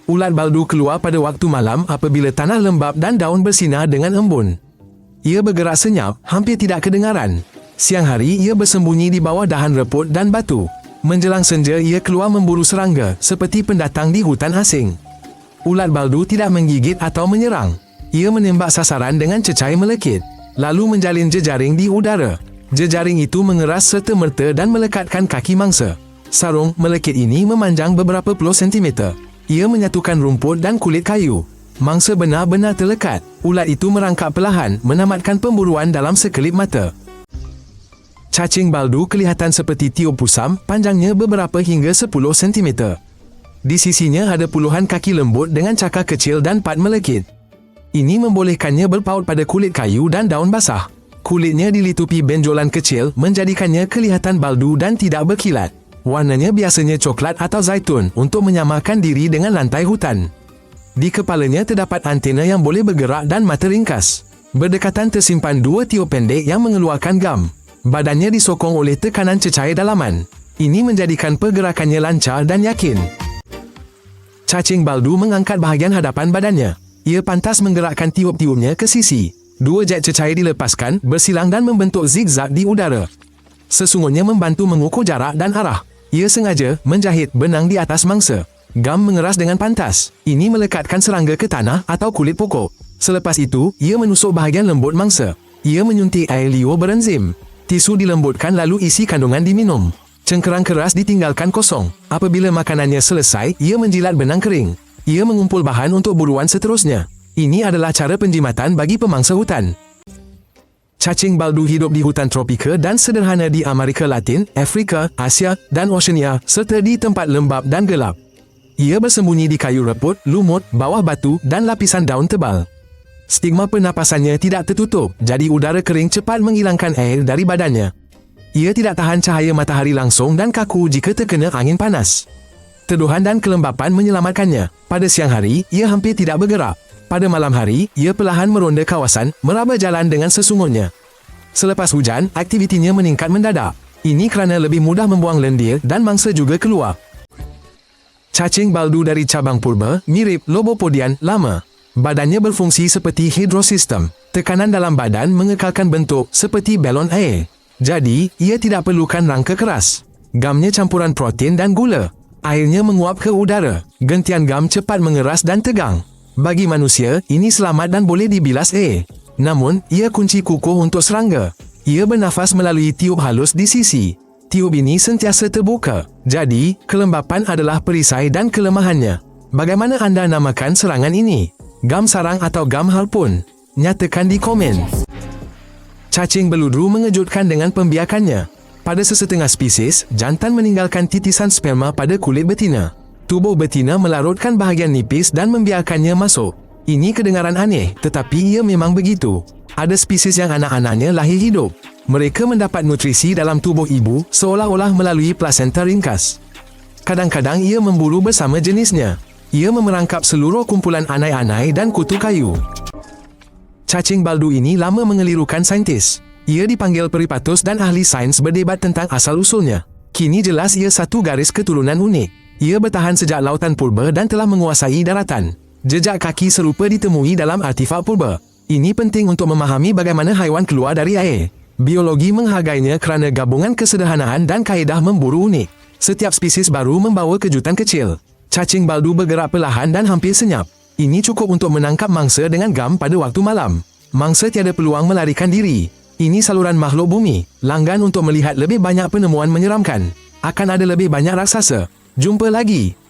Ulat baldu keluar pada waktu malam apabila tanah lembap dan daun bersinar dengan embun. Ia bergerak senyap, hampir tidak kedengaran. Siang hari ia bersembunyi di bawah dahan reput dan batu. Menjelang senja ia keluar memburu serangga seperti pendatang di hutan asing. Ulat baldu tidak menggigit atau menyerang. Ia menembak sasaran dengan cecair melekit, lalu menjalin jejaring di udara. Jejaring itu mengeras serta-merta dan melekatkan kaki mangsa. Sarung melekit ini memanjang beberapa puluh sentimeter. Ia menyatukan rumput dan kulit kayu. Mangsa benar-benar terlekat. Ulat itu merangkak perlahan, menamatkan pemburuan dalam sekelip mata. Cacing baldu kelihatan seperti tiup pusam, panjangnya beberapa hingga 10 cm. Di sisinya ada puluhan kaki lembut dengan cakar kecil dan pat melekit. Ini membolehkannya berpaut pada kulit kayu dan daun basah. Kulitnya dilitupi benjolan kecil, menjadikannya kelihatan baldu dan tidak berkilat. Warnanya biasanya coklat atau zaitun untuk menyamakan diri dengan lantai hutan. Di kepalanya terdapat antena yang boleh bergerak dan mata ringkas. Berdekatan tersimpan 2 tiup pendek yang mengeluarkan gam. Badannya disokong oleh tekanan cecair dalaman. Ini menjadikan pergerakannya lancar dan yakin. Cacing baldu mengangkat bahagian hadapan badannya. Ia pantas menggerakkan tiup-tiupnya ke sisi. 2 jet cecair dilepaskan, bersilang dan membentuk zigzag di udara. Sesungguhnya membantu mengukur jarak dan arah. Ia sengaja menjahit benang di atas mangsa. Gam mengeras dengan pantas. Ini melekatkan serangga ke tanah atau kulit pokok. Selepas itu, ia menusuk bahagian lembut mangsa. Ia menyuntik air liur berenzim. Tisu dilembutkan lalu isi kandungan diminum. Cengkerang keras ditinggalkan kosong. Apabila makanannya selesai, ia menjilat benang kering. Ia mengumpul bahan untuk buruan seterusnya. Ini adalah cara penjimatan bagi pemangsa hutan. Cacing baldu hidup di hutan tropika dan sederhana di Amerika Latin, Afrika, Asia, dan Oceania, serta di tempat lembap dan gelap. Ia bersembunyi di kayu reput, lumut, bawah batu, dan lapisan daun tebal. Stigma pernapasannya tidak tertutup, jadi udara kering cepat menghilangkan air dari badannya. Ia tidak tahan cahaya matahari langsung dan kaku jika terkena angin panas. Teduhan dan kelembapan menyelamatkannya. Pada siang hari, ia hampir tidak bergerak. Pada malam hari, ia perlahan meronda kawasan, meraba jalan dengan sesungguhnya. Selepas hujan, aktivitinya meningkat mendadak. Ini kerana lebih mudah membuang lendir dan mangsa juga keluar. Cacing baldu dari cabang purba, mirip Lobopodian lama. Badannya berfungsi seperti hidrosistem. Tekanan dalam badan mengekalkan bentuk seperti balon air. Jadi, ia tidak perlukan rangka keras. Gamnya campuran protein dan gula. Airnya menguap ke udara. Gentian gam cepat mengeras dan tegang. Bagi manusia, ini selamat dan boleh dibilas air. Namun, ia kunci kukuh untuk serangga. Ia bernafas melalui tiup halus di sisi. Tiup ini sentiasa terbuka. Jadi, kelembapan adalah perisai dan kelemahannya. Bagaimana anda namakan serangan ini? Gam sarang atau gam harpun? Nyatakan di komen. Cacing beludru mengejutkan dengan pembiakannya. Pada sesetengah spesies, jantan meninggalkan titisan sperma pada kulit betina. Tubuh betina melarutkan bahagian nipis dan membiarkannya masuk. Ini kedengaran aneh, tetapi ia memang begitu. Ada spesies yang anak-anaknya lahir hidup. Mereka mendapat nutrisi dalam tubuh ibu seolah-olah melalui plasenta ringkas. Kadang-kadang ia memburu bersama jenisnya. Ia memerangkap seluruh kumpulan anai-anai dan kutu kayu. Cacing baldu ini lama mengelirukan saintis. Ia dipanggil peripatus dan ahli sains berdebat tentang asal-usulnya. Kini jelas ia satu garis keturunan unik. Ia bertahan sejak lautan purba dan telah menguasai daratan. Jejak kaki serupa ditemui dalam artifak purba. Ini penting untuk memahami bagaimana haiwan keluar dari air. Biologi menghargainya kerana gabungan kesederhanaan dan kaedah memburu unik. Setiap spesies baru membawa kejutan kecil. Cacing baldu bergerak perlahan dan hampir senyap. Ini cukup untuk menangkap mangsa dengan gam pada waktu malam. Mangsa tiada peluang melarikan diri. Ini saluran makhluk bumi. Langgan untuk melihat lebih banyak penemuan menyeramkan. Akan ada lebih banyak raksasa. Jumpa lagi.